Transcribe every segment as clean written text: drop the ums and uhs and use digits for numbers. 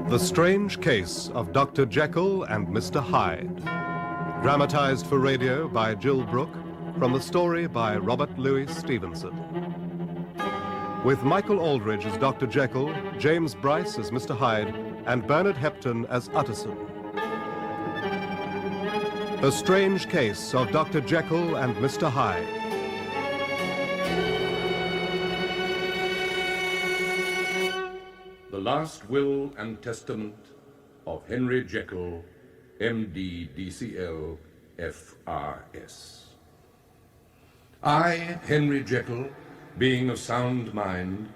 The Strange Case of Dr. Jekyll and Mr. Hyde. Dramatized for radio by Jill Brooke, from the story by Robert Louis Stevenson. With Michael Aldridge as Dr. Jekyll, James Bryce as Mr. Hyde, and Bernard Hepton as Utterson. The Strange Case of Dr. Jekyll and Mr. Hyde. The Last Will and Testament of Henry Jekyll, M.D. D.C.L. F.R.S. I, Henry Jekyll, being of sound mind,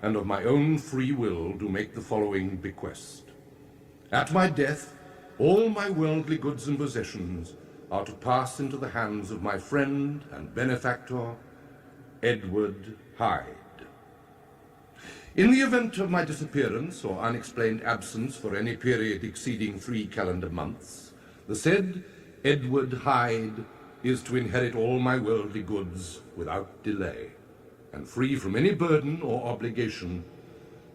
and of my own free will, do make the following bequest. At my death, all my worldly goods and possessions are to pass into the hands of my friend and benefactor, Edward Hyde. In the event of my disappearance or unexplained absence for any period exceeding 3 calendar months, the said Edward Hyde is to inherit all my worldly goods without delay, and free from any burden or obligation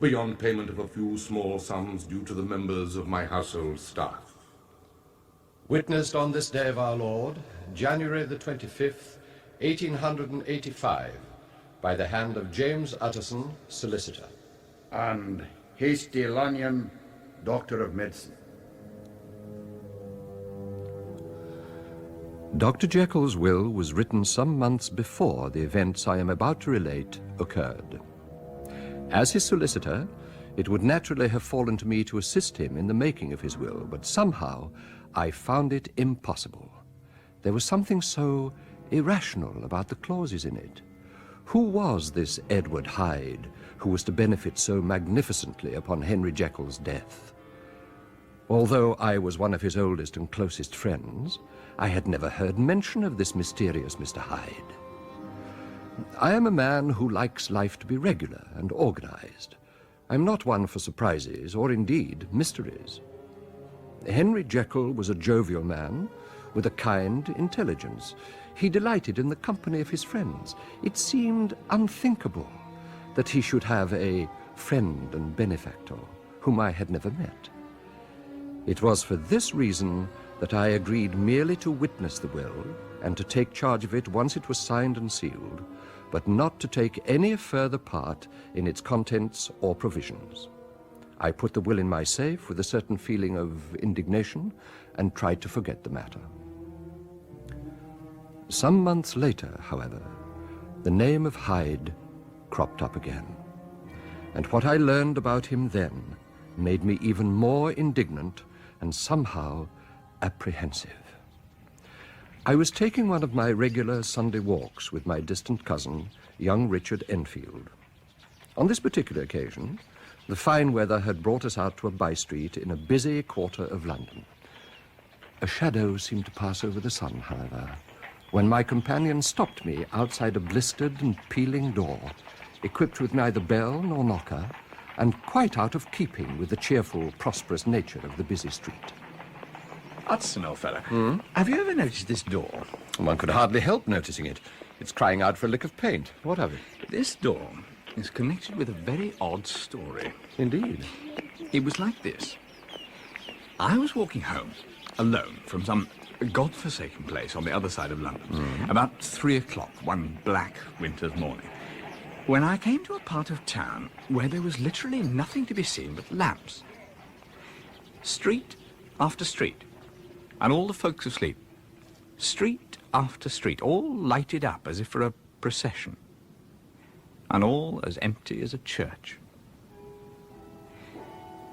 beyond payment of a few small sums due to the members of my household staff. Witnessed on this day of our Lord, January the 25th, 1885, by the hand of James Utterson, solicitor. And Hasty Lanyon, Doctor of Medicine. Dr. Jekyll's will was written some months before the events I am about to relate occurred. As his solicitor, it would naturally have fallen to me to assist him in the making of his will, but somehow I found it impossible. There was something so irrational about the clauses in it. Who was this Edward Hyde who was to benefit so magnificently upon Henry Jekyll's death? Although I was one of his oldest and closest friends, I had never heard mention of this mysterious Mr. Hyde. I am a man who likes life to be regular and organized. I'm not one for surprises or indeed mysteries. Henry Jekyll was a jovial man with a kind intelligence. He delighted in the company of his friends. It seemed unthinkable that he should have a friend and benefactor whom I had never met. It was for this reason that I agreed merely to witness the will and to take charge of it once it was signed and sealed, but not to take any further part in its contents or provisions. I put the will in my safe with a certain feeling of indignation and tried to forget the matter. Some months later, however, the name of Hyde cropped up again, and what I learned about him then made me even more indignant and somehow apprehensive. I was taking one of my regular Sunday walks with my distant cousin, young Richard Enfield. On this particular occasion, the fine weather had brought us out to a by-street in a busy quarter of London. A shadow seemed to pass over the sun, however, when my companion stopped me outside a blistered and peeling door, equipped with neither bell nor knocker, and quite out of keeping with the cheerful, prosperous nature of the busy street. Utterson, old fellow, have you ever noticed this door? One could hardly help noticing it. It's crying out for a lick of paint. What of it? This door is connected with a very odd story. Indeed. It was like this. I was walking home, alone, from some godforsaken place on the other side of London, about 3 o'clock one black winter's morning, when I came to a part of town where there was literally nothing to be seen but lamps. Street after street, and all the folks asleep. Street after street, all lighted up as if for a procession, and all as empty as a church.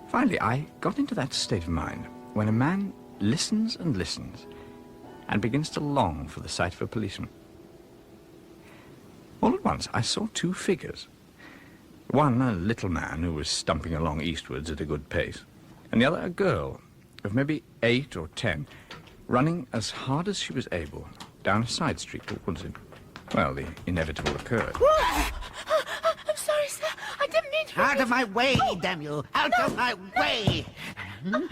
Finally, I got into that state of mind when a man listens and listens and begins to long for the sight of a policeman. All at once, I saw 2 figures. One, a little man who was stumping along eastwards at a good pace, and the other, a girl of maybe 8 or 10, running as hard as she was able down a side street towards him. Well, the inevitable occurred. I'm sorry, sir. I didn't mean to... Out of my way, damn you! Out of my way! To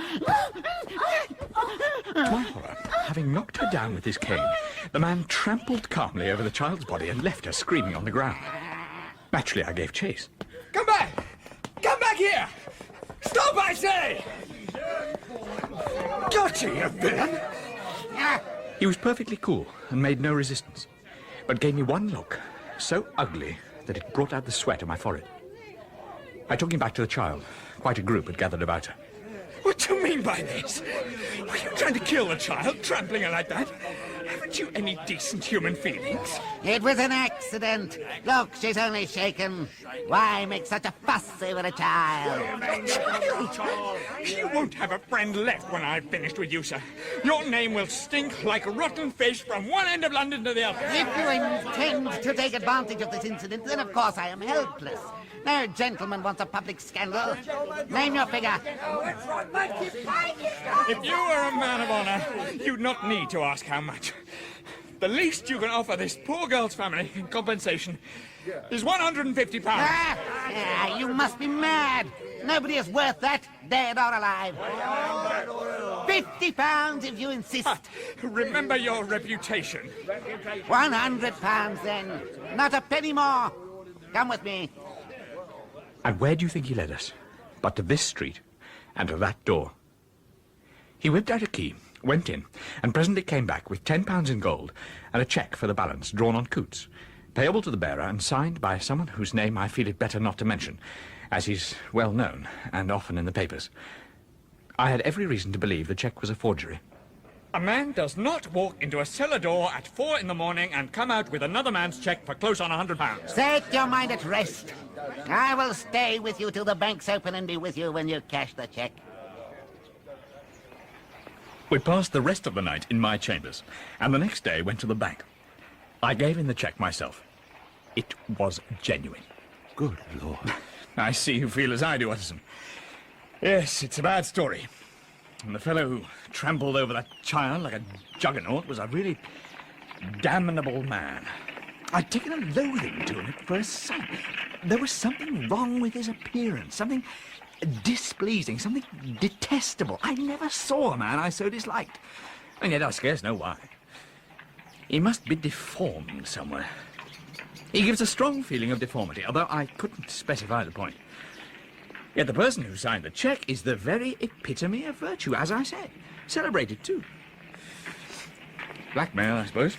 my horror, having knocked her down with his cane, the man trampled calmly over the child's body and left her screaming on the ground. Naturally, I gave chase. Come back! Come back here! Stop, I say! Gotcha, you villain! He was perfectly cool and made no resistance, but gave me one look so ugly that it brought out the sweat on my forehead. I took him back to the child. Quite a group had gathered about her. What do you mean by this? Were you trying to kill the child, trampling her like that? Haven't you any decent human feelings? It was an accident. Look, she's only shaken. Why make such a fuss over a child? Child! You won't have a friend left when I've finished with you, sir. Your name will stink like rotten fish from one end of London to the other. If you intend to take advantage of this incident, then of course I am helpless. No gentleman wants a public scandal. Name your figure. If you were a man of honor, you'd not need to ask how much. The least you can offer this poor girl's family in compensation is £150. You must be mad. Nobody is worth that, dead or alive. £50 if you insist. Remember your reputation. £100 then. Not a penny more. Come with me. And where do you think he led us? But to this street, and to that door. He whipped out a key, went in, and presently came back with £10 in gold and a cheque for the balance drawn on Coots, payable to the bearer and signed by someone whose name I feel it better not to mention, as he's well known and often in the papers. I had every reason to believe the cheque was a forgery. A man does not walk into a cellar door at 4 in the morning and come out with another man's cheque for close on £100. Set your mind at rest. I will stay with you till the bank's open and be with you when you cash the cheque. We passed the rest of the night in my chambers, and the next day went to the bank. I gave in the cheque myself. It was genuine. Good Lord. I see you feel as I do, Utterson. Yes, it's a bad story. And the fellow who trampled over that child like a juggernaut was a really damnable man. I'd taken a loathing to him at first sight. There was something wrong with his appearance, something displeasing, something detestable. I never saw a man I so disliked, and yet I scarce know why. He must be deformed somewhere. He gives a strong feeling of deformity, although I couldn't specify the point. Yet the person who signed the cheque is the very epitome of virtue, as I say. Celebrated, too. Blackmail, I suppose.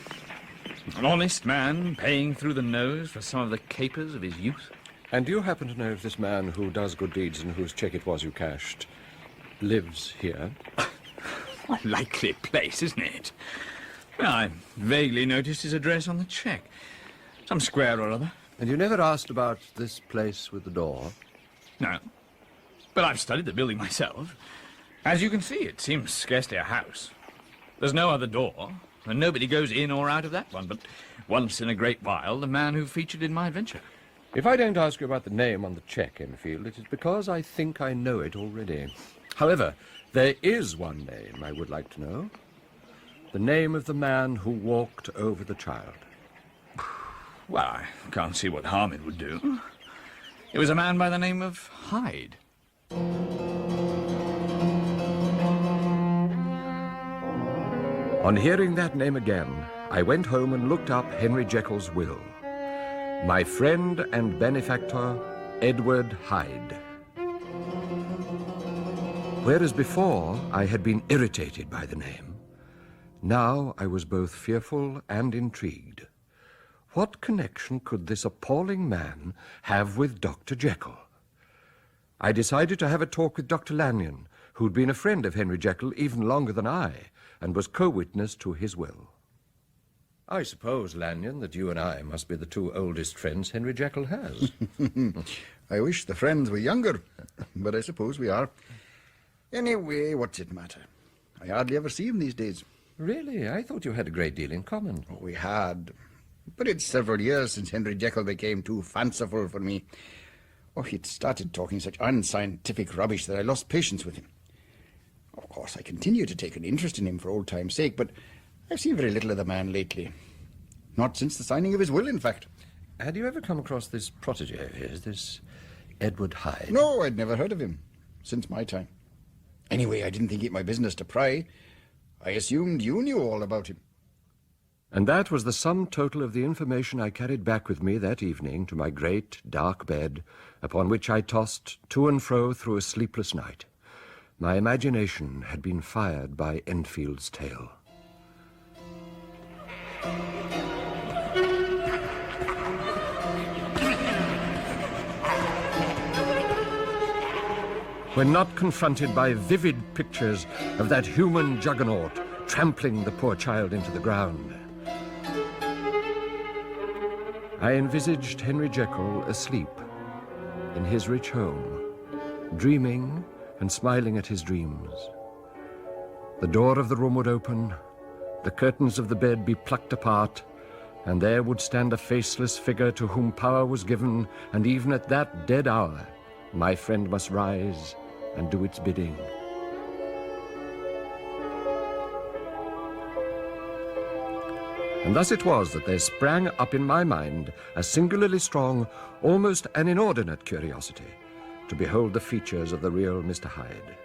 An honest man paying through the nose for some of the capers of his youth. And do you happen to know if this man who does good deeds and whose cheque it was you cashed lives here? What a likely place, isn't it? Well, I vaguely noticed his address on the cheque. Some square or other. And you never asked about this place with the door? No. But I've studied the building myself. As you can see, it seems scarcely a house. There's no other door, and nobody goes in or out of that one, but once in a great while, the man who featured in my adventure. If I don't ask you about the name on the cheque, Enfield, it is because I think I know it already. However, there is one name I would like to know. The name of the man who walked over the child. Well, I can't see what harm it would do. It was a man by the name of Hyde. On hearing that name again, I went home and looked up Henry Jekyll's will. My friend and benefactor, Edward Hyde. Whereas before I had been irritated by the name, now I was both fearful and intrigued. What connection could this appalling man have with Dr. Jekyll? I decided to have a talk with Dr. Lanyon, who'd been a friend of Henry Jekyll even longer than I, and was co-witness to his will. I suppose, Lanyon, that you and I must be the two oldest friends Henry Jekyll has. I wish the friends were younger, but I suppose we are. Anyway, what's it matter? I hardly ever see him these days. Really? I thought you had a great deal in common. Oh, we had. But it's several years since Henry Jekyll became too fanciful for me. Oh, he'd started talking such unscientific rubbish that I lost patience with him. Of course, I continue to take an interest in him for old time's sake, but I've seen very little of the man lately. Not since the signing of his will, in fact. Had you ever come across this protege of his, this Edward Hyde? No, I'd never heard of him. Since my time. Anyway, I didn't think it my business to pry. I assumed you knew all about him. And that was the sum total of the information I carried back with me that evening to my great, dark bed, upon which I tossed to and fro through a sleepless night. My imagination had been fired by Enfield's tale. When not confronted by vivid pictures of that human juggernaut trampling the poor child into the ground, I envisaged Henry Jekyll asleep in his rich home, dreaming and smiling at his dreams. The door of the room would open, the curtains of the bed be plucked apart, and there would stand a faceless figure to whom power was given, and even at that dead hour, my friend must rise and do its bidding. And thus it was that there sprang up in my mind a singularly strong, almost an inordinate curiosity to behold the features of the real Mr. Hyde.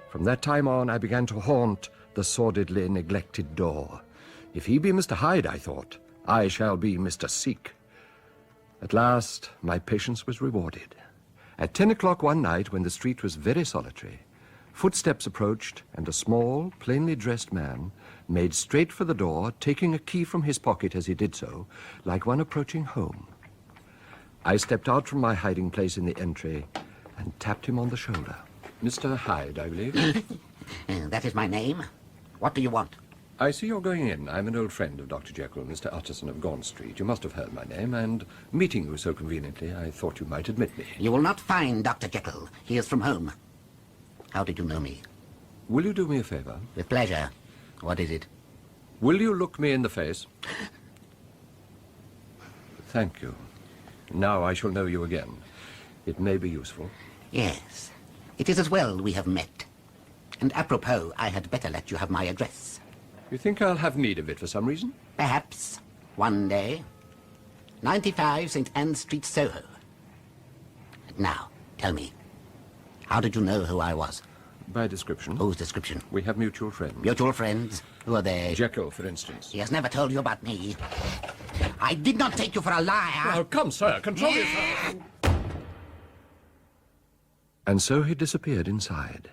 From that time on, I began to haunt the sordidly neglected door. If he be Mr. Hyde, I thought, I shall be Mr. Seek. At last, my patience was rewarded. At 10 o'clock one night, when the street was very solitary, footsteps approached, and a small, plainly dressed man made straight for the door, taking a key from his pocket as he did so, like one approaching home. I stepped out from my hiding place in the entry and tapped him on the shoulder. Mr. Hyde, I believe. That is my name. What do you want? I see you're going in. I'm an old friend of Dr. Jekyll, Mr. Utterson of Gaunt Street. You must have heard my name, and meeting you so conveniently, I thought you might admit me. You will not find Dr. Jekyll. He is from home. How did you know me? Will you do me a favor? With pleasure. What is it? Will you look me in the face? Thank you. Now I shall know you again. It may be useful. Yes. It is as well we have met. And apropos, I had better let you have my address. You think I'll have need of it for some reason? Perhaps. One day. 95 St. Anne Street, Soho. Now, tell me. How did you know who I was? By description. Whose description? We have mutual friends. Mutual friends? Who are they? Jekyll, for instance. He has never told you about me. I did not take you for a liar. Oh, come, sir. Control yourself. And so he disappeared inside.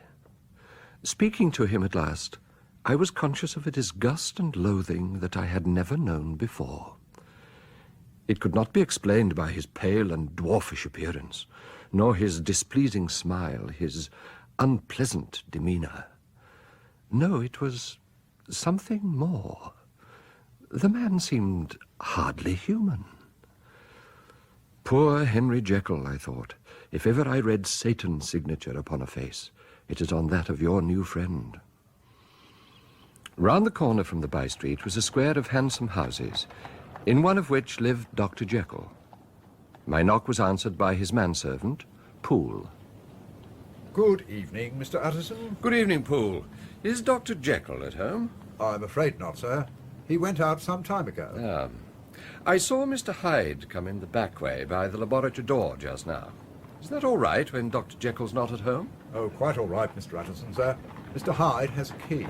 Speaking to him at last, I was conscious of a disgust and loathing that I had never known before. It could not be explained by his pale and dwarfish appearance, nor his displeasing smile, his unpleasant demeanor. No, it was something more. The man seemed hardly human. Poor Henry Jekyll, I thought. If ever I read Satan's signature upon a face, it is on that of your new friend. Round the corner from the by-street was a square of handsome houses, in one of which lived Dr. Jekyll. My knock was answered by his manservant, Poole. Good evening, Mr. Utterson. Good evening, Poole. Is Dr. Jekyll at home? I'm afraid not, sir. He went out some time ago. I saw Mr. Hyde come in the back way by the laboratory door just now. Is that all right when Dr. Jekyll's not at home? Oh, quite all right, Mr. Utterson, sir. Mr. Hyde has a key.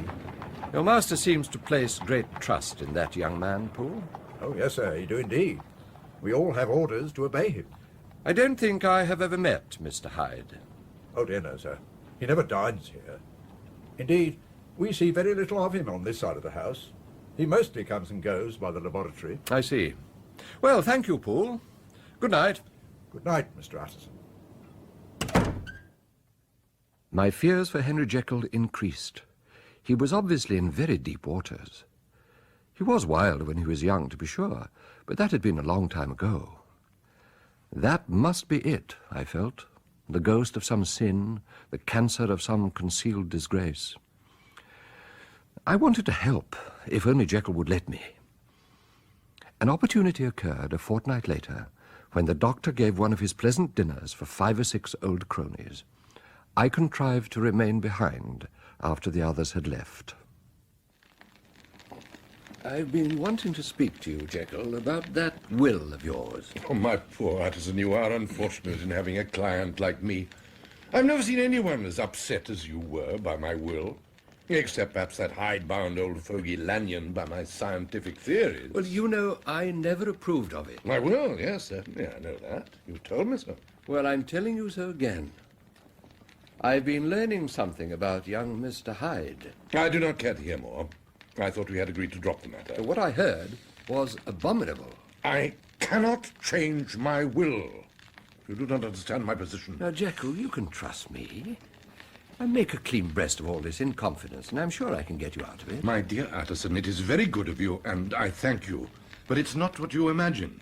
Your master seems to place great trust in that young man, Poole. Oh, yes, sir, he do indeed. We all have orders to obey him. I don't think I have ever met Mr. Hyde. Oh, dear, no, sir. He never dines here. Indeed, we see very little of him on this side of the house. He mostly comes and goes by the laboratory. I see. Well, thank you, Poole. Good night. Good night, Mr. Utterson. My fears for Henry Jekyll increased. He was obviously in very deep waters. He was wild when he was young, to be sure, but that had been a long time ago. That must be it, I felt. The ghost of some sin, the cancer of some concealed disgrace. I wanted to help, if only Jekyll would let me. An opportunity occurred a fortnight later, when the doctor gave one of his pleasant dinners for 5 or 6 old cronies. I contrived to remain behind after the others had left. I've been wanting to speak to you, Jekyll, about that will of yours. Oh, my poor Utterson, you are unfortunate in having a client like me. I've never seen anyone as upset as you were by my will. Except perhaps that hide-bound old fogey Lanyon by my scientific theories. Well, you know, I never approved of it. I will, yes, certainly. I know that. You told me so. Well, I'm telling you so again. I've been learning something about young Mr. Hyde. I do not care to hear more. I thought we had agreed to drop the matter. What I heard was abominable. I cannot change my will. You do not understand my position. Now, Jekyll, you can trust me. I make a clean breast of all this in confidence, and I'm sure I can get you out of it. My dear Utterson, it is very good of you, and I thank you. But it's not what you imagine.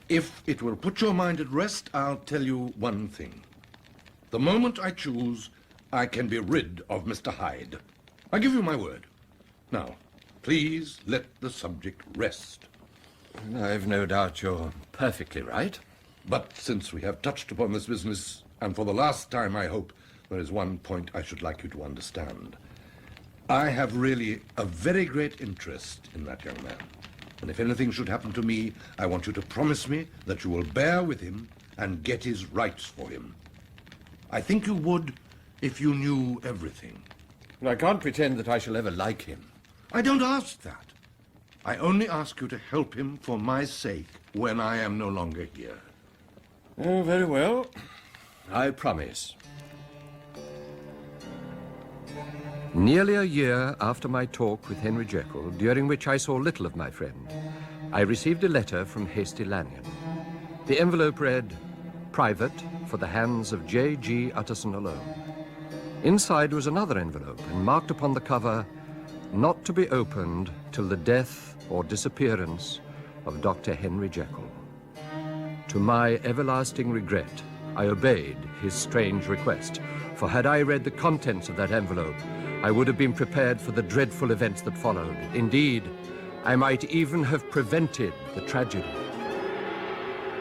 If it will put your mind at rest, I'll tell you one thing. The moment I choose, I can be rid of Mr. Hyde. I give you my word. Now, please let the subject rest. I've no doubt you're perfectly right. But since we have touched upon this business, and for the last time, I hope, there is one point I should like you to understand. I have really a very great interest in that young man. And if anything should happen to me, I want you to promise me that you will bear with him and get his rights for him. I think you would if you knew everything. I can't pretend that I shall ever like him. I don't ask that. I only ask you to help him for my sake when I am no longer here. Oh, very well. I promise. Nearly a year after my talk with Henry Jekyll, during which I saw little of my friend, I received a letter from hasty Lanyon. The envelope read, "Private, for the hands of J.G. Utterson alone." Inside was another envelope, and marked upon the cover, "Not to be opened till the death or disappearance of Dr. Henry Jekyll." To my everlasting regret, I obeyed his strange request, for had I read the contents of that envelope, I would have been prepared for the dreadful events that followed. Indeed, I might even have prevented the tragedy.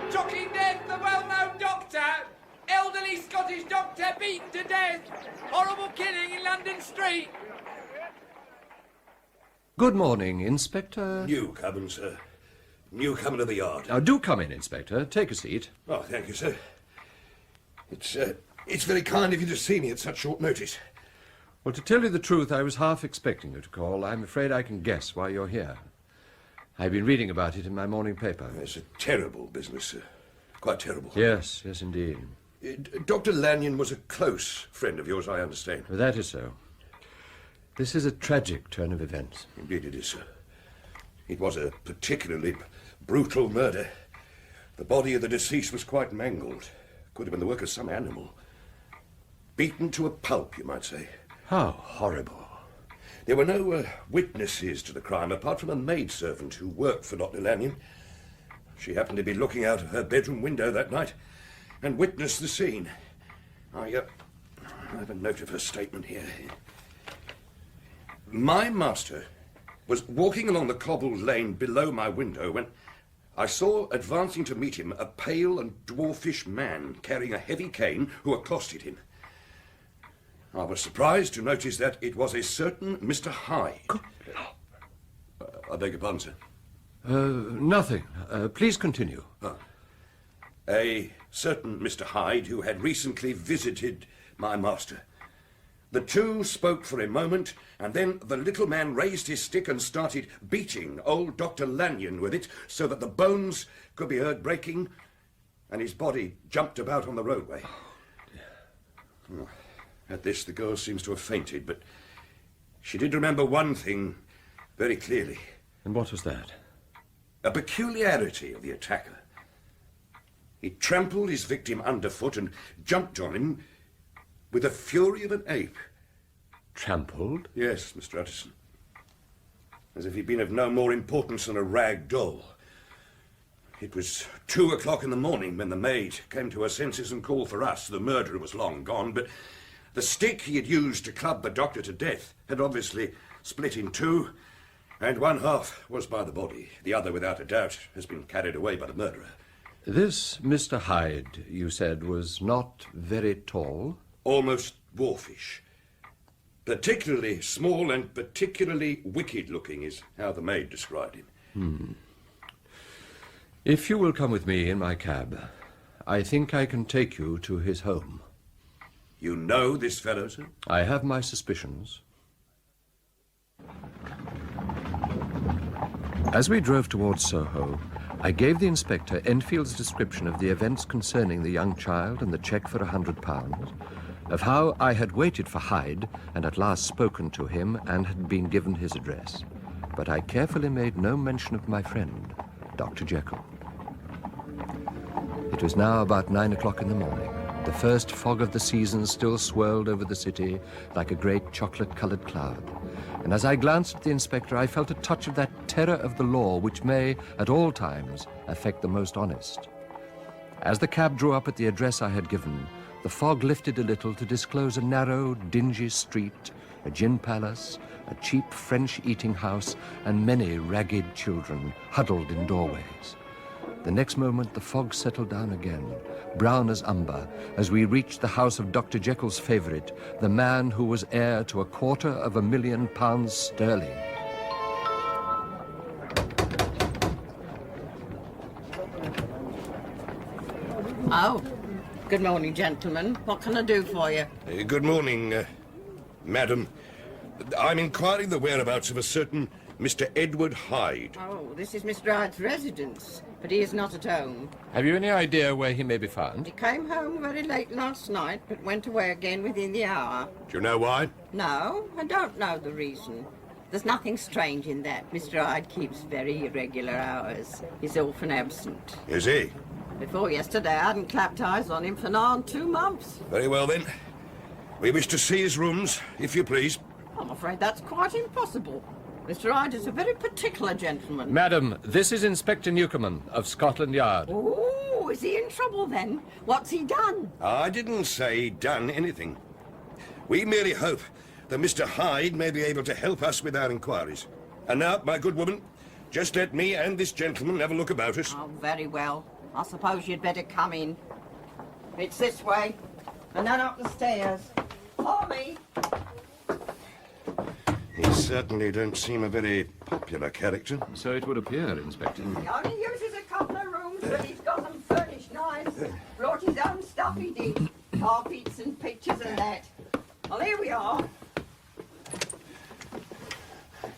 Shocking death, the well-known doctor! Elderly Scottish doctor beaten to death! Horrible killing in London Street! Good morning, Inspector. Newcomen, sir. Newcomen of the yard. Now, do come in, Inspector. Take a seat. Oh, thank you, sir. It's very kind of you to see me at such short notice. Well, to tell you the truth, I was half expecting you to call. I'm afraid I can guess why you're here. I've been reading about it in my morning paper. It's a terrible business, sir. Quite terrible. Yes, yes, indeed. Dr. Lanyon was a close friend of yours, I understand. Well, that is so. This is a tragic turn of events. Indeed it is, sir. It was a particularly brutal murder. The body of the deceased was quite mangled. Could have been the work of some animal. Beaten to a pulp, you might say. How horrible. There were no witnesses to the crime, apart from a maidservant who worked for Dr. Lanyon. She happened to be looking out of her bedroom window that night and witnessed the scene. I have a note of her statement here. My master was walking along the cobbled lane below my window when I saw advancing to meet him a pale and dwarfish man carrying a heavy cane who accosted him. I was surprised to notice that it was a certain Mr. Hyde. I beg your pardon, sir. Nothing. Please continue. A certain Mr. Hyde who had recently visited my master. The two spoke for a moment, and then the little man raised his stick and started beating old Dr. Lanyon with it so that the bones could be heard breaking, and his body jumped about on the roadway. Oh, at this, the girl seems to have fainted, but she did remember one thing very clearly. And what was that? A peculiarity of the attacker. He trampled his victim underfoot and jumped on him with the fury of an ape. Trampled? Yes, Mr. Utterson. As if he'd been of no more importance than a rag doll. It was 2 o'clock in the morning when the maid came to her senses and called for us. The murderer was long gone, but the stick he had used to club the doctor to death had obviously split in two, and one half was by the body. The other, without a doubt, has been carried away by the murderer. This Mr. Hyde, you said, was not very tall? Almost dwarfish. Particularly small and particularly wicked-looking is how the maid described him. If you will come with me in my cab, I think I can take you to his home. You know this fellow, sir? I have my suspicions. As we drove towards Soho, I gave the inspector Enfield's description of the events concerning the young child and the cheque for £100, of how I had waited for Hyde and at last spoken to him and had been given his address. But I carefully made no mention of my friend, Dr. Jekyll. It was now about 9 o'clock in the morning. The first fog of the season still swirled over the city like a great chocolate-coloured cloud. And as I glanced at the inspector, I felt a touch of that terror of the law which may, at all times, affect the most honest. As the cab drew up at the address I had given, the fog lifted a little to disclose a narrow, dingy street, a gin palace, a cheap French eating house, and many ragged children huddled in doorways. The next moment, the fog settled down again, brown as umber, as we reached the house of Dr. Jekyll's favourite, the man who was heir to £250,000 sterling. Oh, good morning, gentlemen. What can I do for you? Good morning, madam. I'm inquiring the whereabouts of a certain Mr. Edward Hyde. Oh, this is Mr. Hyde's residence, but he is not at home. Have you any idea where he may be found? He came home very late last night, but went away again within the hour. Do you know why? No, I don't know the reason. There's nothing strange in that. Mr. Hyde keeps very irregular hours. He's often absent. Is he? Before yesterday, I hadn't clapped eyes on him for nigh on 2 months. Very well, then. We wish to see his rooms, if you please. I'm afraid that's quite impossible. Mr. Hyde is a very particular gentleman. Madam, this is Inspector Newcomen of Scotland Yard. Oh, is he in trouble then? What's he done? I didn't say he'd done anything. We merely hope that Mr. Hyde may be able to help us with our inquiries. And now, my good woman, just let me and this gentleman have a look about us. Oh, very well. I suppose you'd better come in. It's this way, and then up the stairs. Follow me. He certainly don't seem a very popular character. So it would appear, Inspector. He only uses a couple of rooms, but he's got them furnished nice. Brought his own stuff, he did. Carpets and pictures and that. Well, here we are.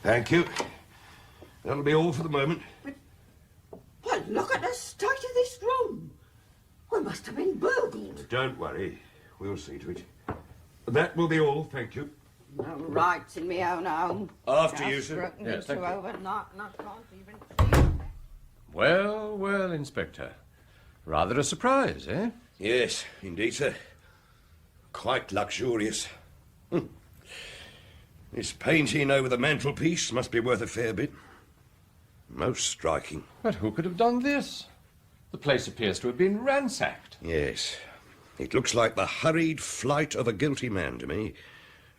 Thank you. That'll be all for the moment. Well, look at the state of this room. We must have been burgled. Don't worry. We'll see to it. That will be all, thank you. No rights in my own home. After you, sir. Yes, thank you. Overnight, and I can't even... Well, well, Inspector. Rather a surprise, eh? Yes, indeed, sir. Quite luxurious. This painting over the mantelpiece must be worth a fair bit. Most striking. But who could have done this? The place appears to have been ransacked. Yes. It looks like the hurried flight of a guilty man to me.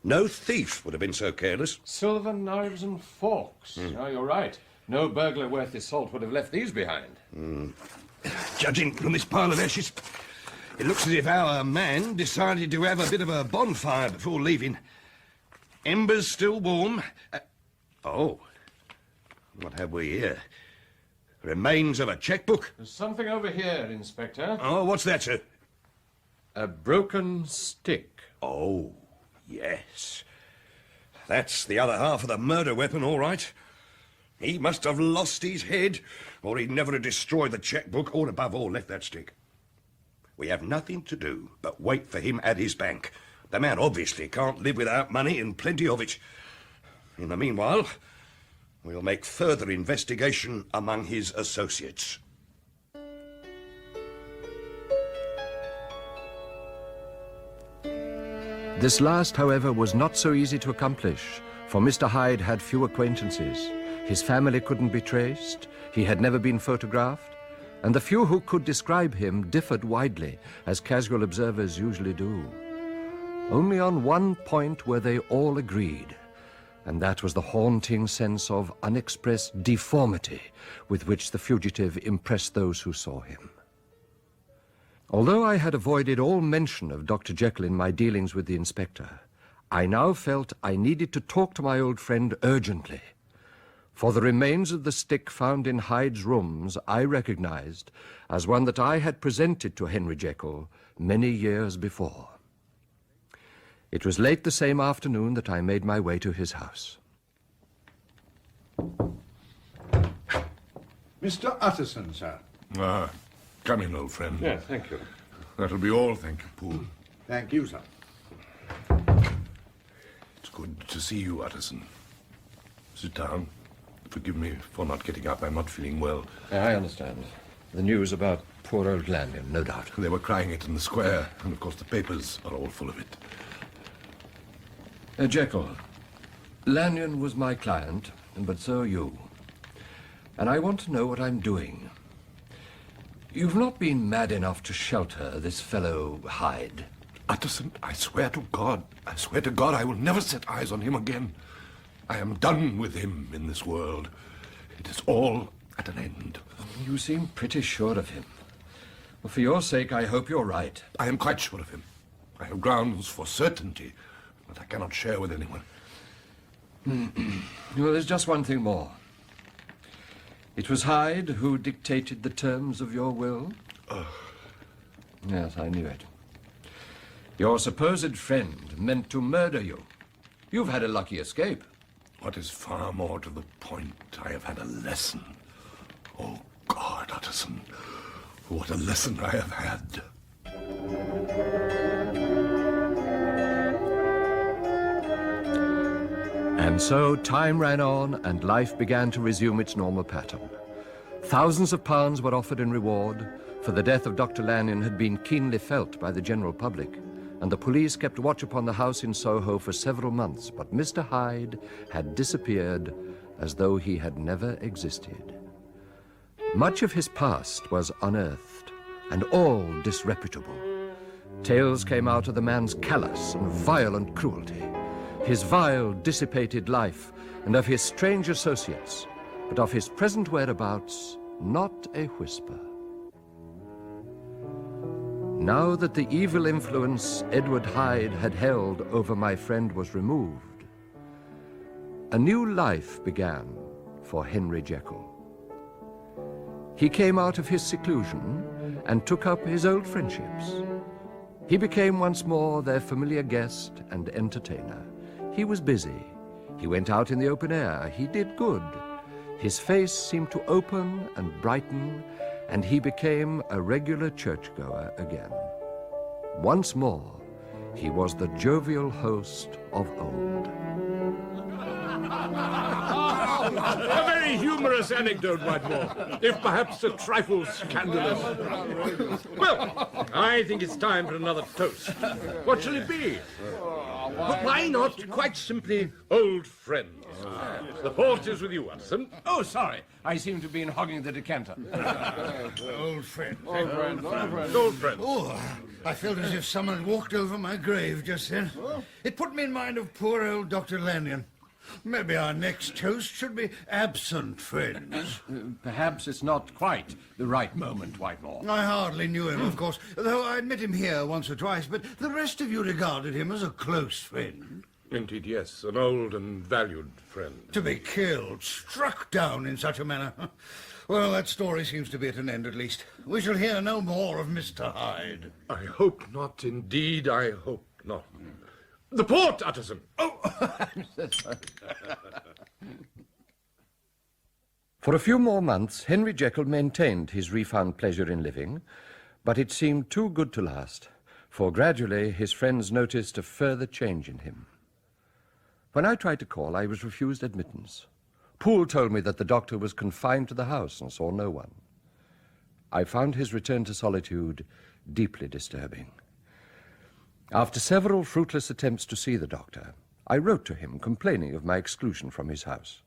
No thief would have been so careless. Silver knives and forks. Oh, you're right. No burglar worth his salt would have left these behind. Judging from this pile of ashes, it looks as if our man decided to have a bit of a bonfire before leaving. Embers still warm. Oh, what have we here? Remains of a checkbook? There's something over here, Inspector. Oh, what's that, sir? A broken stick. Oh, yes. That's the other half of the murder weapon, all right. He must have lost his head, or he'd never have destroyed the checkbook, or above all, left that stick. We have nothing to do but wait for him at his bank. The man obviously can't live without money, and plenty of it. In the meanwhile, we'll make further investigation among his associates. This last, however, was not so easy to accomplish, for Mr. Hyde had few acquaintances. His family couldn't be traced, he had never been photographed, and the few who could describe him differed widely, as casual observers usually do. Only on one point were they all agreed, and that was the haunting sense of unexpressed deformity with which the fugitive impressed those who saw him. Although I had avoided all mention of Dr. Jekyll in my dealings with the inspector, I now felt I needed to talk to my old friend urgently. For the remains of the stick found in Hyde's rooms I recognized as one that I had presented to Henry Jekyll many years before. It was late the same afternoon that I made my way to his house. Mr. Utterson, sir. Ah, come in, old friend. Yeah, thank you. That'll be all, thank you, Poole. Thank you, sir. It's good to see you, Utterson. Sit down. Forgive me for not getting up. I'm not feeling well. I understand. The news about poor old Lanyon, no doubt. They were crying it in the square, and of course the papers are all full of it. Jekyll, Lanyon was my client, but so are you. And I want to know what I'm doing. You've not been mad enough to shelter this fellow Hyde. Utterson, I swear to God, I will never set eyes on him again. I am done with him in this world. It is all at an end. You seem pretty sure of him. Well, for your sake, I hope you're right. I am quite sure of him. I have grounds for certainty that I cannot share with anyone. Well, there's just one thing more. It was Hyde who dictated the terms of your will? Yes, I knew it. Your supposed friend meant to murder you. You've had a lucky escape. What is far more to the point, I have had a lesson. Oh, God, Utterson, what a lesson I have had. And so time ran on, and life began to resume its normal pattern. Thousands of pounds were offered in reward, for the death of Dr. Lanyon had been keenly felt by the general public, and the police kept watch upon the house in Soho for several months, but Mr. Hyde had disappeared as though he had never existed. Much of his past was unearthed, and all disreputable. Tales came out of the man's callous and violent cruelty, his vile, dissipated life, and of his strange associates, but of his present whereabouts, not a whisper. Now that the evil influence Edward Hyde had held over my friend was removed, a new life began for Henry Jekyll. He came out of his seclusion and took up his old friendships. He became once more their familiar guest and entertainer. He was busy. He went out in the open air. He did good. His face seemed to open and brighten, and he became a regular churchgoer again. Once more, he was the jovial host of old. A very humorous anecdote, Whitemore, if perhaps a trifle scandalous. Well, I think it's time for another toast. What shall it be? But why not quite simply old friends? The port is with you, Utterson. Oh, sorry. I seem to have been hogging the decanter. Old friend. Old friend. Old friend. Oh, I felt as if someone had walked over my grave just then. It put me in mind of poor old Dr. Lanyon. Maybe our next toast should be absent friends. Perhaps it's not quite the right moment, Whitemore. I hardly knew him, of course, though I'd met him here once or twice, but the rest of you regarded him as a close friend. Indeed, yes, an old and valued friend. To be killed, struck down in such a manner. Well, that story seems to be at an end, at least. We shall hear no more of Mr. Hyde. I hope not, indeed, I hope not. The port, Utterson! Oh! For a few more months, Henry Jekyll maintained his refound pleasure in living, but it seemed too good to last, for gradually his friends noticed a further change in him. When I tried to call, I was refused admittance. Poole told me that the doctor was confined to the house and saw no one. I found his return to solitude deeply disturbing. After several fruitless attempts to see the doctor, I wrote to him complaining of my exclusion from his house.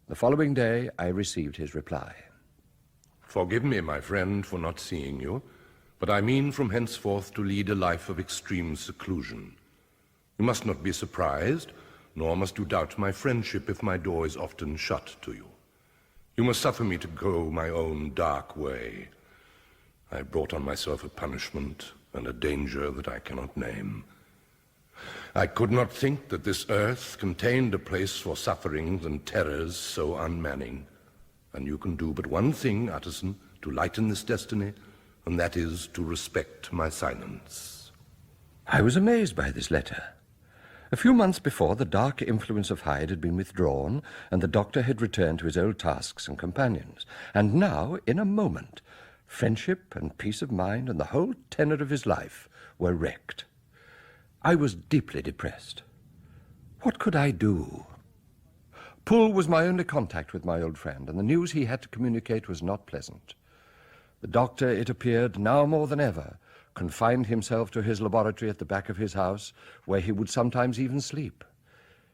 The following day, I received his reply. Forgive me, my friend, for not seeing you, but I mean from henceforth to lead a life of extreme seclusion. You must not be surprised, nor must you doubt my friendship if my door is often shut to you. You must suffer me to go my own dark way. I brought on myself a punishment and a danger that I cannot name. I could not think that this earth contained a place for sufferings and terrors so unmanning. And you can do but one thing, Utterson, to lighten this destiny, and that is to respect my silence. I was amazed by this letter. A few months before, the dark influence of Hyde had been withdrawn, and the doctor had returned to his old tasks and companions. And now, in a moment, friendship and peace of mind and the whole tenor of his life were wrecked. I was deeply depressed. What could I do? Poole was my only contact with my old friend, and the news he had to communicate was not pleasant. The doctor, it appeared, now more than ever, confined himself to his laboratory at the back of his house, where he would sometimes even sleep.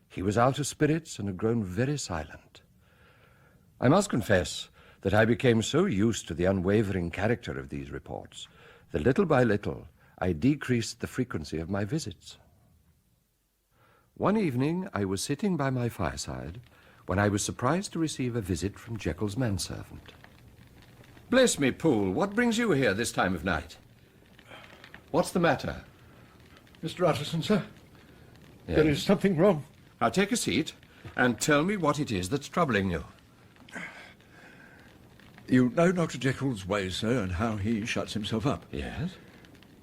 He was out of spirits and had grown very silent. I must confess that I became so used to the unwavering character of these reports that little by little I decreased the frequency of my visits. One evening I was sitting by my fireside when I was surprised to receive a visit from Jekyll's manservant. Bless me, Poole, what brings you here this time of night? What's the matter? Mr. Utterson, sir. Yes. There is something wrong. Now take a seat and tell me what it is that's troubling you. You know Dr. Jekyll's ways, sir, and how he shuts himself up. Yes?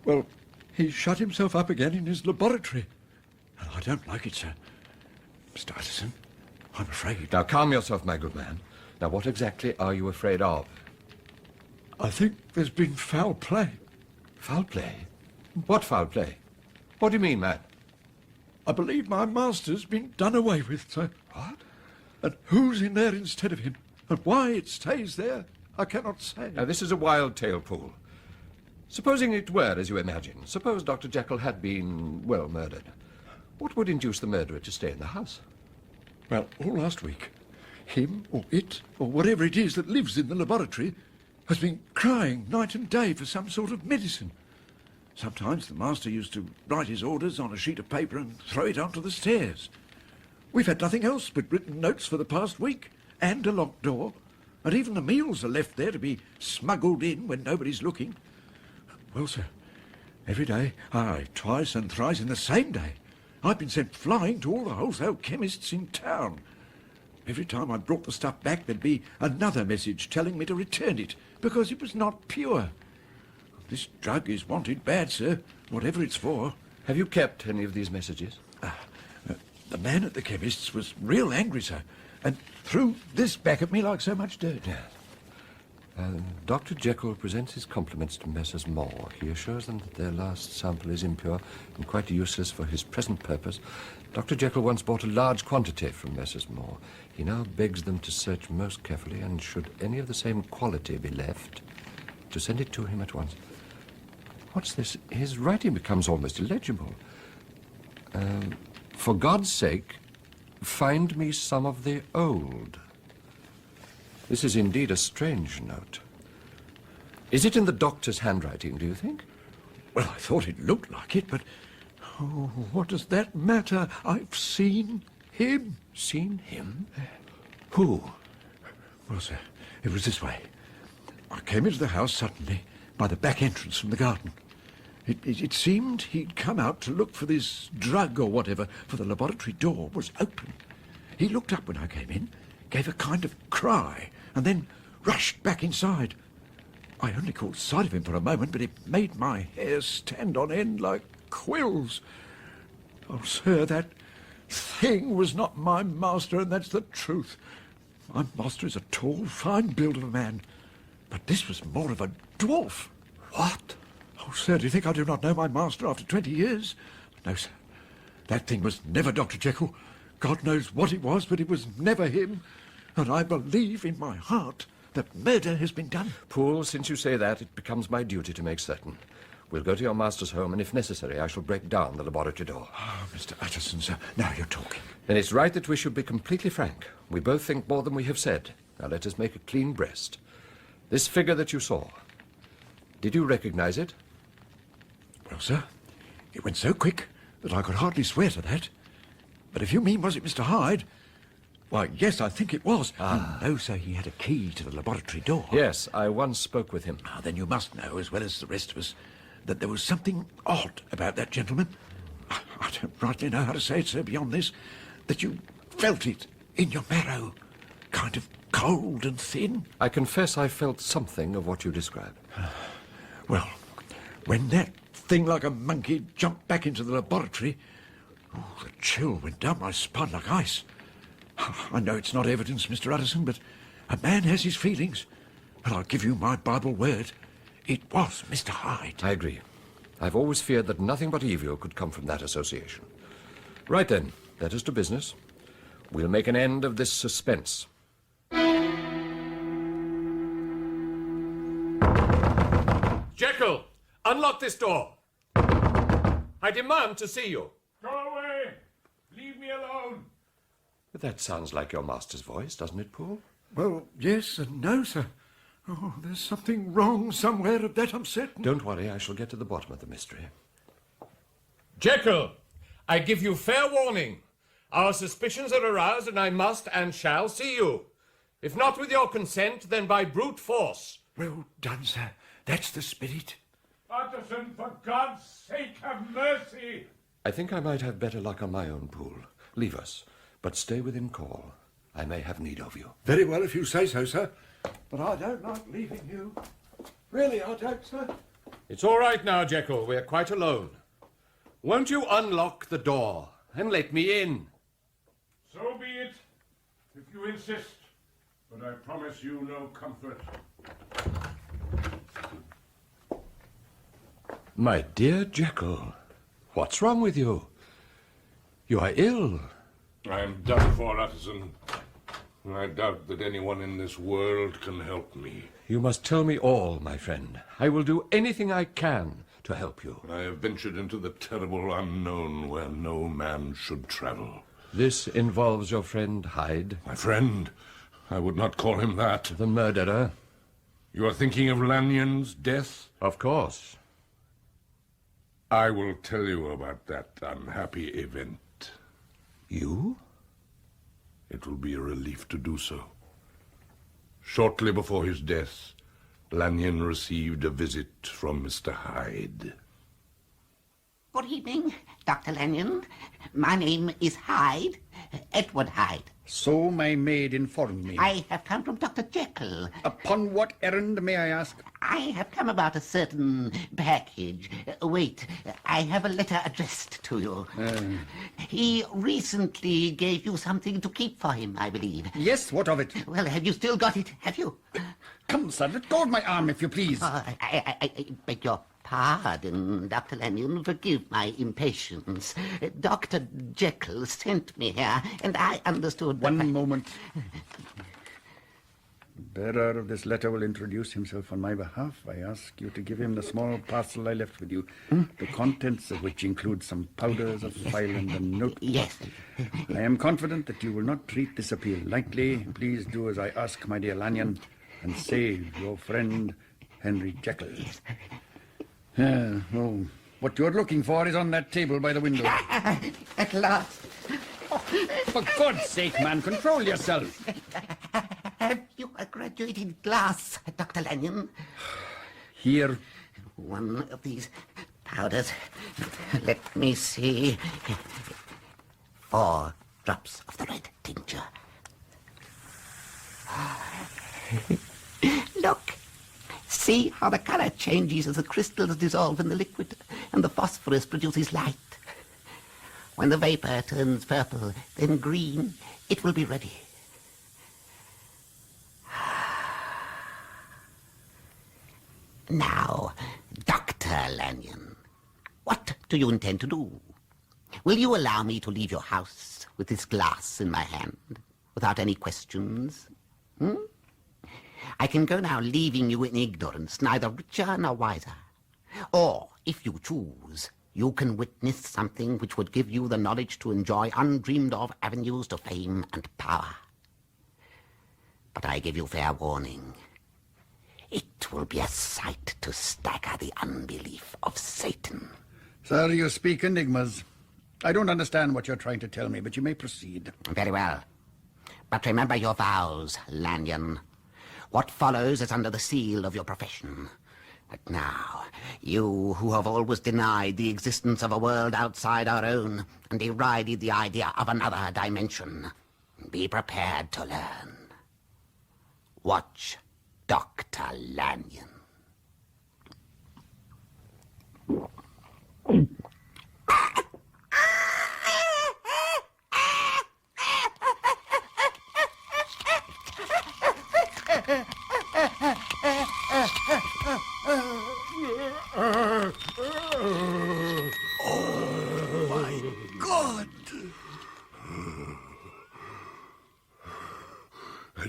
Well, he shut himself up again in his laboratory. And I don't like it, sir. Mr. Utterson, I'm afraid. Now calm yourself, my good man. Now what exactly are you afraid of? I think there's been foul play. Foul play? What foul play? What do you mean, man? I believe my master's been done away with, sir. What? And who's in there instead of him? And why it stays there, I cannot say. Now, this is a wild tale, Poole. Supposing it were as you imagine, suppose Dr. Jekyll had been, well, murdered. What would induce the murderer to stay in the house? Well, all last week, him or it or whatever it is that lives in the laboratory has been crying night and day for some sort of medicine. Sometimes the master used to write his orders on a sheet of paper and throw it onto the stairs. We've had nothing else but written notes for the past week, and a locked door, and even the meals are left there to be smuggled in when nobody's looking. Well, sir, every day, aye, twice and thrice in the same day, I've been sent flying to all the wholesale chemists in town. Every time I brought the stuff back, there'd be another message telling me to return it, because it was not pure. This drug is wanted bad, sir, whatever it's for. Have you kept any of these messages? The man at the chemist's was real angry, sir, and threw this back at me like so much dirt. Yes. Dr. Jekyll presents his compliments to Messrs. Moore. He assures them that their last sample is impure and quite useless for his present purpose. Dr. Jekyll once bought a large quantity from Messrs. Moore. He now begs them to search most carefully, and should any of the same quality be left, to send it to him at once. What's this? His writing becomes almost illegible. For God's sake, find me some of the old. This is indeed a strange note. Is it in the doctor's handwriting, do you think? Well, I thought it looked like it, but... oh, what does that matter? I've seen him. Seen him? Who? Well, sir, it was this way. I came into the house suddenly by the back entrance from the garden. It seemed he'd come out to look for this drug or whatever, for the laboratory door was open. He looked up when I came in, gave a kind of cry, and then rushed back inside. I only caught sight of him for a moment, but it made my hair stand on end like quills. Oh, sir, that thing was not my master, and that's the truth. My master is a tall, fine build of a man, but this was more of a dwarf. What? Oh, sir, do you think I do not know my master after 20 years? No, sir. That thing was never Dr. Jekyll. God knows what it was, but it was never him. And I believe in my heart that murder has been done. Poole, since you say that, it becomes my duty to make certain. We'll go to your master's home, and if necessary, I shall break down the laboratory door. Oh, Mr. Utterson, sir, now you're talking. Then it's right that we should be completely frank. We both think more than we have said. Now let us make a clean breast. This figure that you saw, did you recognize it? Well, sir, it went so quick that I could hardly swear to that. But if you mean, was it Mr. Hyde? Why, yes, I think it was. Ah. You know, sir, he had a key to the laboratory door. Yes, I once spoke with him. Ah, then you must know, as well as the rest of us, that there was something odd about that gentleman. I don't rightly know how to say it, sir, beyond this, that you felt it in your marrow, kind of cold and thin. I confess I felt something of what you describe. Well, when that thing like a monkey jumped back into the laboratory, Oh, the chill went down my spine like ice. I know it's not evidence, Mr. Utterson, but a man has his feelings. But I'll give you my Bible word. It was Mr. Hyde. I agree. I've always feared that nothing but evil could come from that association. Right then, let us to business. We'll make an end of this suspense. Jekyll, unlock this door. I demand to see you. Go away! Leave me alone! But that sounds like your master's voice, doesn't it, Poole? Well, yes and no, sir. Oh, there's something wrong somewhere, of that I'm certain. Don't worry, I shall get to the bottom of the mystery. Jekyll, I give you fair warning. Our suspicions are aroused, and I must and shall see you. If not with your consent, then by brute force. Well done, sir. That's the spirit. Utterson, for God's sake, have mercy! I think I might have better luck on my own, Poole. Leave us, but stay within call. I may have need of you. Very well, if you say so, sir. But I don't like leaving you. Really, I don't, sir. It's all right now, Jekyll. We're quite alone. Won't you unlock the door and let me in? So be it, if you insist. But I promise you no comfort. My dear Jekyll, what's wrong with you? You are ill. I am done for, Utterson. I doubt that anyone in this world can help me. You must tell me all, my friend. I will do anything I can to help you. I have ventured into the terrible unknown where no man should travel. This involves your friend Hyde? My friend? I would not call him that. The murderer? You are thinking of Lanyon's death? Of course. I will tell you about that unhappy event. You? It will be a relief to do so. Shortly before his death, Lanyon received a visit from Mr. Hyde. Good evening, Dr. Lanyon. My name is Hyde, Edward Hyde. So my maid informed me. I have come from Dr. Jekyll. Upon what errand, may I ask? I have come about a certain package. Wait, I have a letter addressed to you. He recently gave you something to keep for him, I believe. Yes, what of it? Well, have you still got it, have you? Come, sir, let go of my arm, if you please. I beg your pardon, Dr. Lanyon. Forgive my impatience. Dr. Jekyll sent me here, and I understood... One moment. The bearer of this letter will introduce himself on my behalf. I ask you to give him the small parcel I left with you, the contents of which include some powders, a file, and a notebook. Yes. I am confident that you will not treat this appeal lightly. Please do as I ask, my dear Lanyon, and save your friend Henry Jekyll. Yes. Oh, what you're looking for is on that table by the window. At last. For God's sake, man, control yourself. Have you a graduated glass, Dr. Lanyon? Here. One of these powders. Let me see. 4 drops of the red tincture. Look. See how the color changes as the crystals dissolve in the liquid and the phosphorus produces light. When the vapor turns purple, then green, it will be ready. Now, Dr. Lanyon, what do you intend to do? Will you allow me to leave your house with this glass in my hand, without any questions? I can go now, leaving you in ignorance, neither richer nor wiser. Or, if you choose, you can witness something which would give you the knowledge to enjoy undreamed-of avenues to fame and power. But I give you fair warning. It will be a sight to stagger the unbelief of Satan. Sir, you speak enigmas. I don't understand what you're trying to tell me, but you may proceed. Very well. But remember your vows, Lanyon. What follows is under the seal of your profession. But now, you who have always denied the existence of a world outside our own and derided the idea of another dimension, be prepared to learn. Watch Dr. Lanyon.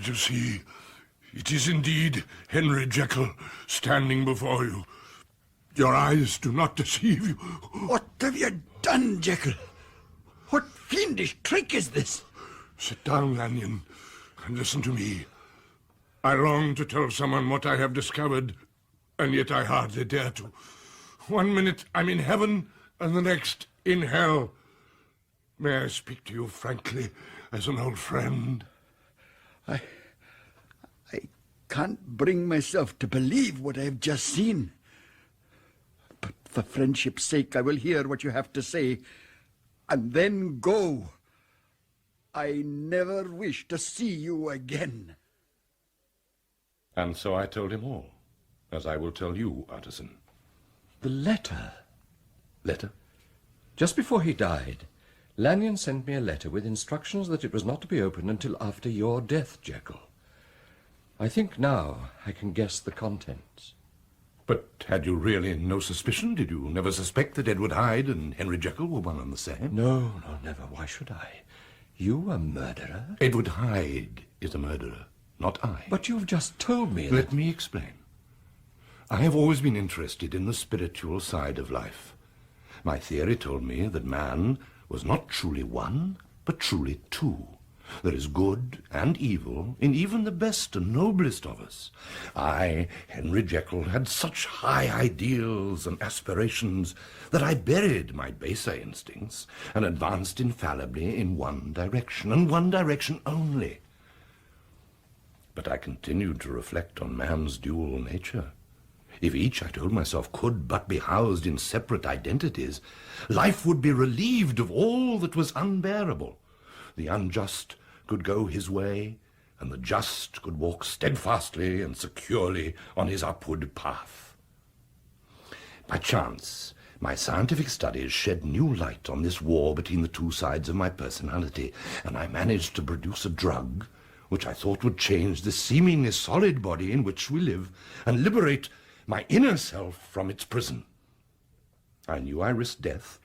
As you see, it is indeed Henry Jekyll standing before you. Your eyes do not deceive you. What have you done, Jekyll? What fiendish trick is this? Sit down, Lanyon, and listen to me. I long to tell someone what I have discovered, and yet I hardly dare to. 1 minute I'm in heaven, and the next in hell. May I speak to you frankly, as an old friend? I can't bring myself to believe what I have just seen. But for friendship's sake, I will hear what you have to say, and then go. I never wish to see you again. And so I told him all, as I will tell you, Utterson. The letter. Letter? Just before he died, Lanyon sent me a letter with instructions that it was not to be opened until after your death, Jekyll. I think now I can guess the contents. But had you really no suspicion? Did you never suspect that Edward Hyde and Henry Jekyll were one and the same? No, never. Why should I? You a murderer? Edward Hyde is a murderer, not I. But you've just told me that... Let me explain. I have always been interested in the spiritual side of life. My theory told me that man was not truly one, but truly two. There is good and evil in even the best and noblest of us. I, Henry Jekyll, had such high ideals and aspirations that I buried my baser instincts and advanced infallibly in one direction, and one direction only. But I continued to reflect on man's dual nature. If each, I told myself, could but be housed in separate identities, life would be relieved of all that was unbearable. The unjust could go his way, and the just could walk steadfastly and securely on his upward path. By chance, my scientific studies shed new light on this war between the two sides of my personality, and I managed to produce a drug which I thought would change the seemingly solid body in which we live and liberate my inner self from its prison. I knew I risked death.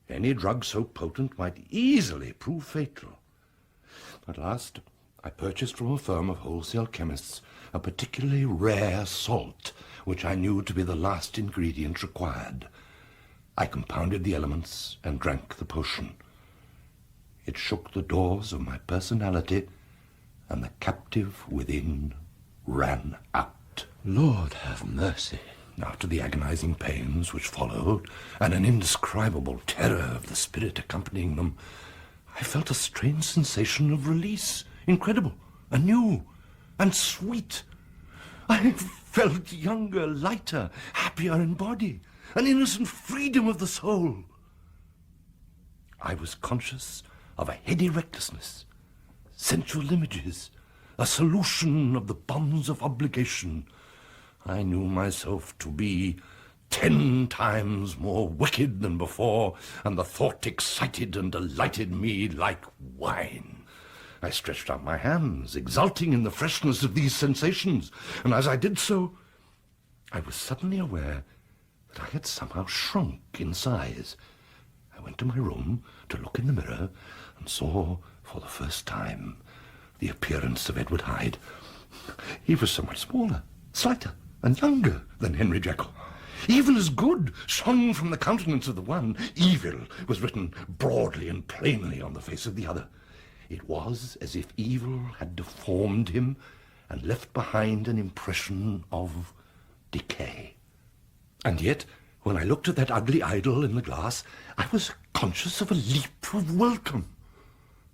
Any drug so potent might easily prove fatal. At last, I purchased from a firm of wholesale chemists a particularly rare salt, which I knew to be the last ingredient required. I compounded the elements and drank the potion. It shook the doors of my personality, and the captive within ran out. Lord have mercy. After the agonizing pains which followed, and an indescribable terror of the spirit accompanying them, I felt a strange sensation of release, incredible, and new, and sweet. I felt younger, lighter, happier in body, an innocent freedom of the soul. I was conscious of a heady recklessness, sensual images, a solution of the bonds of obligation. I knew myself to be 10 times more wicked than before, and the thought excited and delighted me like wine. I stretched out my hands, exulting in the freshness of these sensations, and as I did so, I was suddenly aware that I had somehow shrunk in size. I went to my room to look in the mirror and saw for the first time the appearance of Edward Hyde. He was so much smaller, slighter, and younger than Henry Jekyll. Even as good shone from the countenance of the one, evil was written broadly and plainly on the face of the other. It was as if evil had deformed him and left behind an impression of decay. And yet, when I looked at that ugly idol in the glass, I was conscious of a leap of welcome.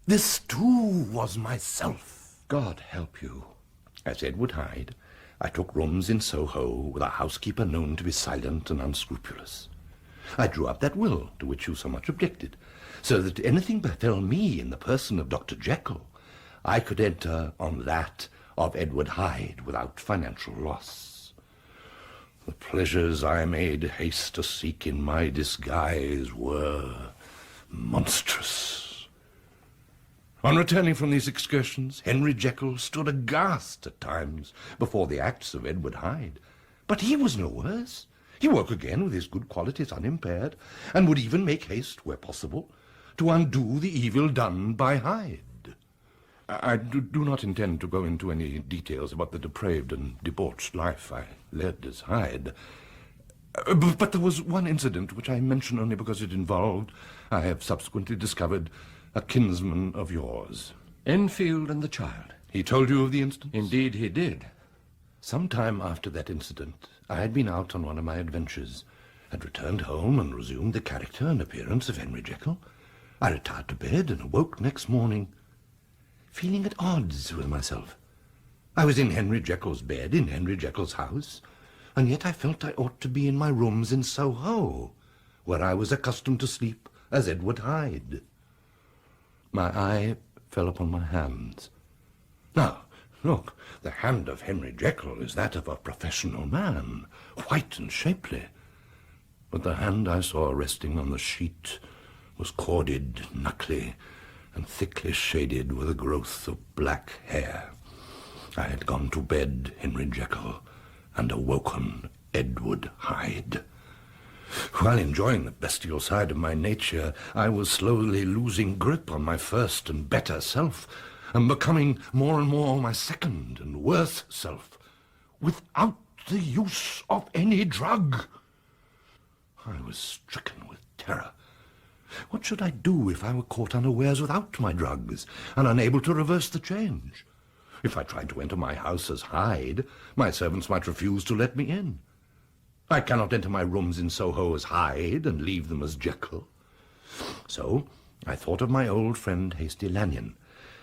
This, too, was myself. God help you. As Edward Hyde, I took rooms in Soho with a housekeeper known to be silent and unscrupulous. I drew up that will to which you so much objected, so that anything befell me in the person of Dr. Jekyll, I could enter on that of Edward Hyde without financial loss. The pleasures I made haste to seek in my disguise were monstrous. On returning from these excursions, Henry Jekyll stood aghast at times before the acts of Edward Hyde. But he was no worse. He woke again with his good qualities unimpaired, and would even make haste, where possible, to undo the evil done by Hyde. I do not intend to go into any details about the depraved and debauched life I led as Hyde. But there was one incident which I mention only because it involved, I have subsequently discovered, a kinsman of yours. Enfield and the child. He told you of the instance? Indeed he did. Some time after that incident, I had been out on one of my adventures, had returned home and resumed the character and appearance of Henry Jekyll. I retired to bed and awoke next morning, feeling at odds with myself. I was in Henry Jekyll's bed, in Henry Jekyll's house, and yet I felt I ought to be in my rooms in Soho, where I was accustomed to sleep as Edward Hyde. My eye fell upon my hands. Now, look, the hand of Henry Jekyll is that of a professional man, white and shapely. But the hand I saw resting on the sheet was corded, knuckly, and thickly shaded with a growth of black hair. I had gone to bed Henry Jekyll and awoken Edward Hyde. While enjoying the bestial side of my nature, I was slowly losing grip on my first and better self, and becoming more and more my second and worse self, without the use of any drug. I was stricken with terror. What should I do if I were caught unawares without my drugs, and unable to reverse the change? If I tried to enter my house as Hyde, my servants might refuse to let me in. I cannot enter my rooms in Soho as Hyde and leave them as Jekyll. So I thought of my old friend Hasty Lanyon,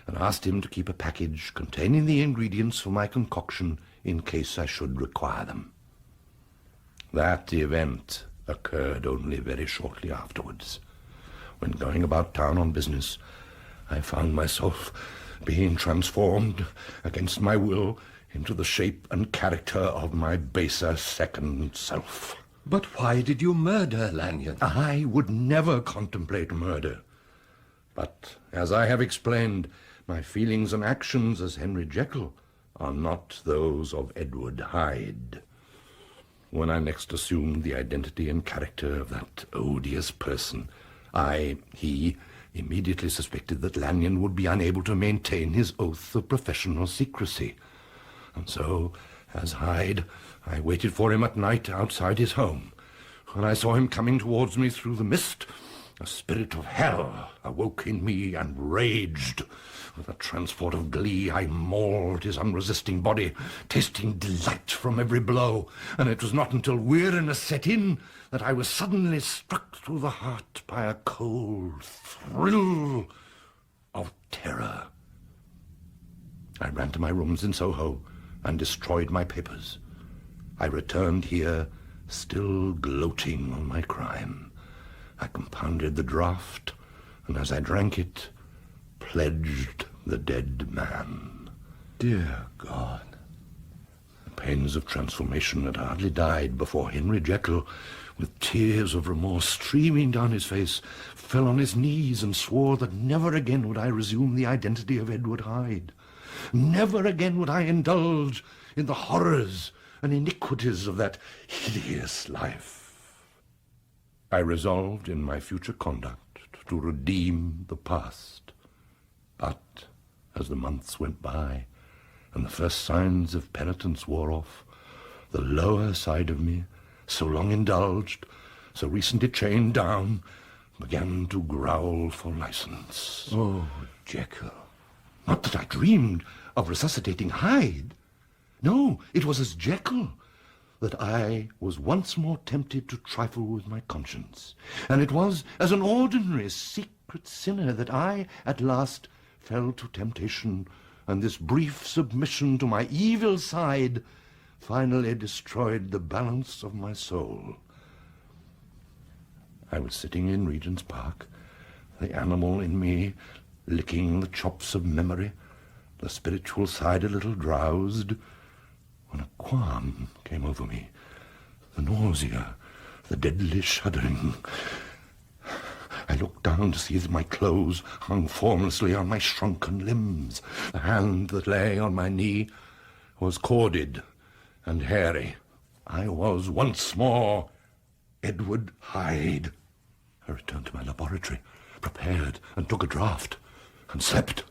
and asked him to keep a package containing the ingredients for my concoction in case I should require them. That event occurred only very shortly afterwards. When going about town on business, I found myself being transformed against my will into the shape and character of my baser second self. But why did you murder Lanyon? I would never contemplate murder. But, as I have explained, my feelings and actions as Henry Jekyll are not those of Edward Hyde. When I next assumed the identity and character of that odious person, he immediately suspected that Lanyon would be unable to maintain his oath of professional secrecy. And so, as Hyde, I waited for him at night outside his home. When I saw him coming towards me through the mist, a spirit of hell awoke in me and raged. With a transport of glee, I mauled his unresisting body, tasting delight from every blow, and it was not until weariness set in that I was suddenly struck through the heart by a cold thrill of terror. I ran to my rooms in Soho and destroyed my papers. I returned here, still gloating on my crime. I compounded the draught, and as I drank it, pledged the dead man. Dear God. The pains of transformation had hardly died before Henry Jekyll, with tears of remorse streaming down his face, fell on his knees and swore that never again would I resume the identity of Edward Hyde. Never again would I indulge in the horrors and iniquities of that hideous life. I resolved in my future conduct to redeem the past. But as the months went by and the first signs of penitence wore off, the lower side of me, so long indulged, so recently chained down, began to growl for license. Oh, Jekyll. Not that I dreamed of resuscitating Hyde. No, it was as Jekyll that I was once more tempted to trifle with my conscience. And it was as an ordinary secret sinner that I at last fell to temptation, and this brief submission to my evil side finally destroyed the balance of my soul. I was sitting in Regent's Park, the animal in me licking the chops of memory, the spiritual side a little drowsed, when a qualm came over me, the nausea, the deadly shuddering. I looked down to see that my clothes hung formlessly on my shrunken limbs. The hand that lay on my knee was corded and hairy. I was once more Edward Hyde. I returned to my laboratory, prepared, and took a draught, and slept.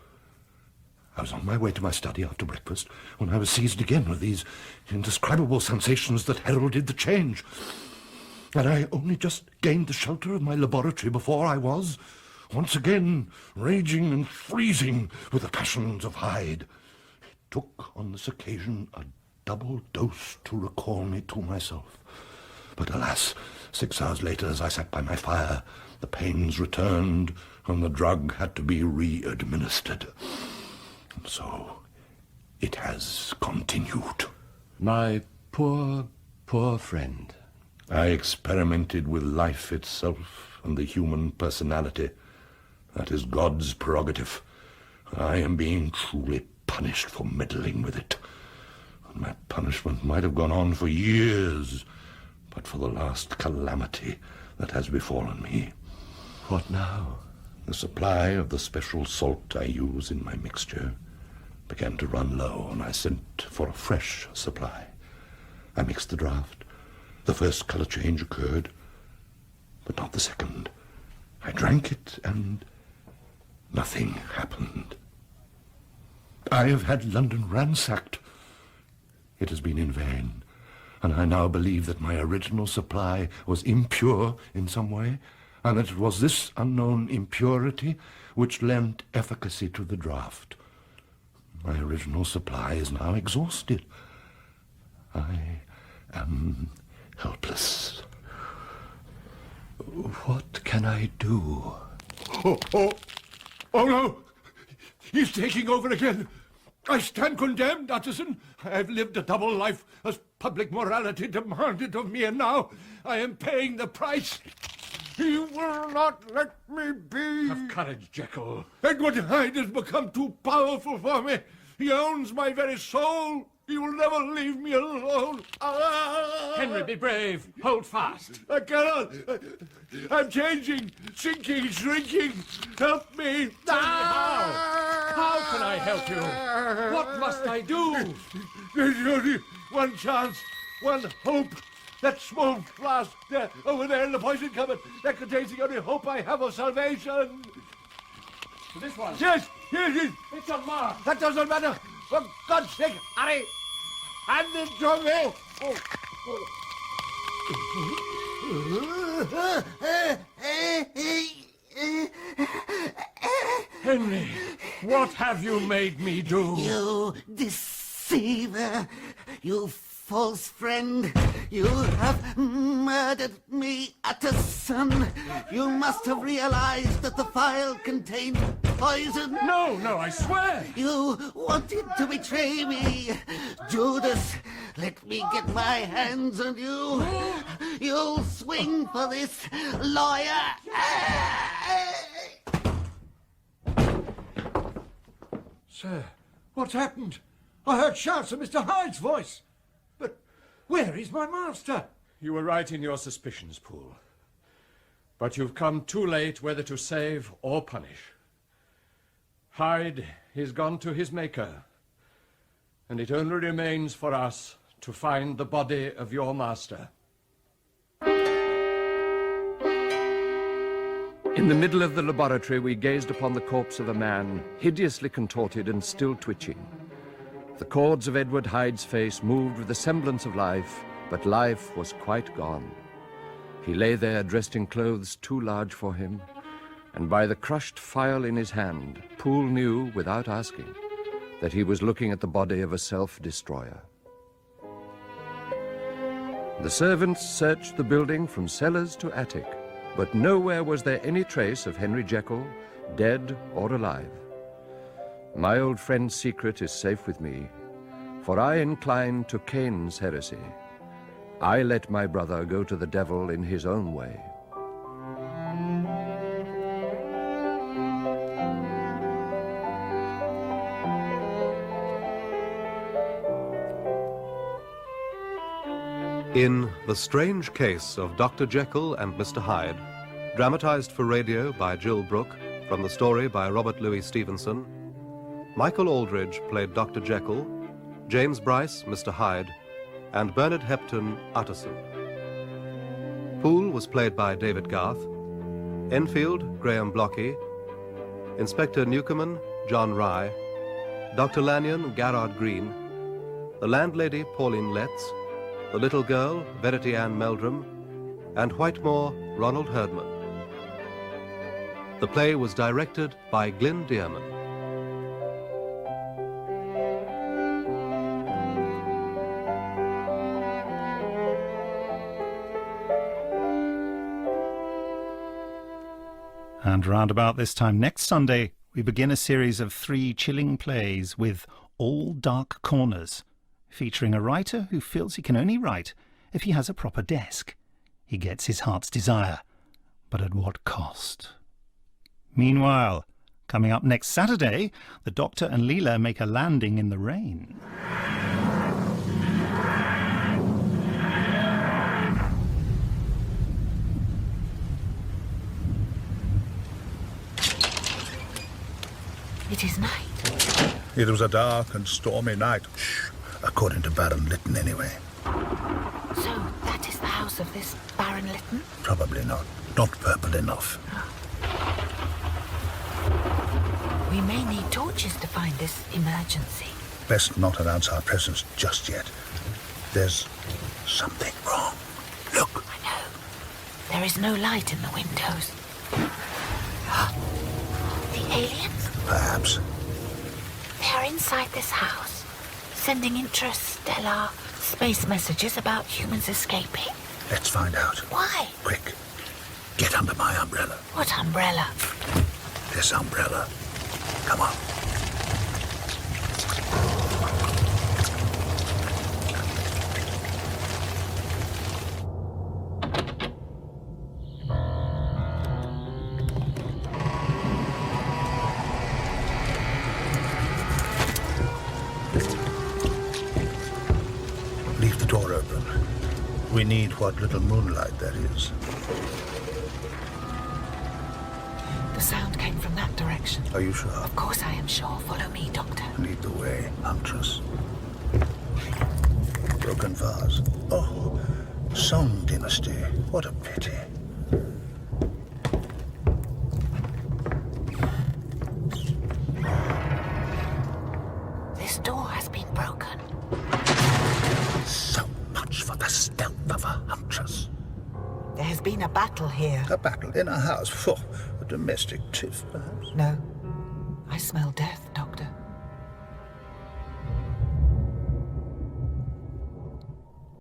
I was on my way to my study after breakfast when I was seized again with these indescribable sensations that heralded the change. And I only just gained the shelter of my laboratory before I was, once again, raging and freezing with the passions of Hyde. It took on this occasion a double dose to recall me to myself. But alas, 6 hours later, as I sat by my fire, the pains returned and the drug had to be re-administered. And so it has continued. My poor, poor friend. I experimented with life itself and the human personality. That is God's prerogative. I am being truly punished for meddling with it. And my punishment might have gone on for years, but for the last calamity that has befallen me. What now? The supply of the special salt I use in my mixture began to run low, and I sent for a fresh supply. I mixed the draught. The first colour change occurred, but not the second. I drank it, and nothing happened. I have had London ransacked. It has been in vain, and I now believe that my original supply was impure in some way, and that it was this unknown impurity which lent efficacy to the draught. My original supply is now exhausted. I am helpless. What can I do? Oh no! He's taking over again. I stand condemned, Utterson. I have lived a double life as public morality demanded of me, and now I am paying the price. He will not let me be. Have courage, Jekyll. Edward Hyde has become too powerful for me. He owns my very soul. He will never leave me alone. Henry, be brave. Hold fast. I cannot. I'm changing, sinking, shrinking. Help me. How? How can I help you? What must I do? There's only one chance, one hope. That small flask there, over there in the poison cupboard, that contains the only hope I have of salvation. This one? Yes, here it is. It's a mark. That doesn't matter. For God's sake, hurry. Hand it to me. Henry, what have you made me do? You deceiver! You false friend! You have murdered me, Utterson! You must have realized that the phial contained poison! No, I swear! You wanted to betray me! Judas, let me get my hands on you! You'll swing for this, lawyer! Sir, what's happened? I heard shouts of Mr. Hyde's voice. But where is my master? You were right in your suspicions, Poole. But you've come too late whether to save or punish. Hyde is gone to his maker, and it only remains for us to find the body of your master. In the middle of the laboratory, we gazed upon the corpse of a man, hideously contorted and still twitching. The cords of Edward Hyde's face moved with the semblance of life, but life was quite gone. He lay there dressed in clothes too large for him, and by the crushed phial in his hand, Poole knew, without asking, that he was looking at the body of a self-destroyer. The servants searched the building from cellars to attic, but nowhere was there any trace of Henry Jekyll, dead or alive. My old friend's secret is safe with me, for I incline to Cain's heresy. I let my brother go to the devil in his own way. In The Strange Case of Dr. Jekyll and Mr. Hyde, dramatized for radio by Jill Brooke, from the story by Robert Louis Stevenson, Michael Aldridge played Dr. Jekyll, James Bryce, Mr. Hyde, and Bernard Hepton, Utterson. Poole was played by David Garth, Enfield, Graham Blockey, Inspector Newcomen, John Rye, Dr. Lanyon, Gerard Green, the landlady, Pauline Letts, the little girl, Verity Meldrum, and Whitemore, Ronald Herdman. The play was directed by Glyn Dearman. And round about this time next Sunday, we begin a series of 3 chilling plays with All Dark Corners, featuring a writer who feels he can only write if he has a proper desk. He gets his heart's desire, but at what cost? Meanwhile, coming up next Saturday, the Doctor and Leela make a landing in the rain. It is night. It was a dark and stormy night. Shh. According to Baron Lytton, anyway. So, that is the house of this Baron Lytton? Probably not. Not purple enough. We may need torches to find this emergency. Best not announce our presence just yet. There's something wrong. Look. I know. There is no light in the windows. The aliens? Perhaps. They are inside this house, sending interstellar space messages about humans escaping. Let's find out. Why? Quick. Get under my umbrella. What umbrella? This umbrella. Come on. Leave the door open. We need what little moonlight there is. The sound came from that direction. Are you sure? Of course I am sure. Follow me, Doctor. Lead the way, Huntress. Broken vase. Oh, Song Dynasty. What a pity. This door has been broken. So much for the stealth of a huntress. There has been a battle here. A battle in a house? For a domestic tiff, perhaps? No. I smell death, Doctor.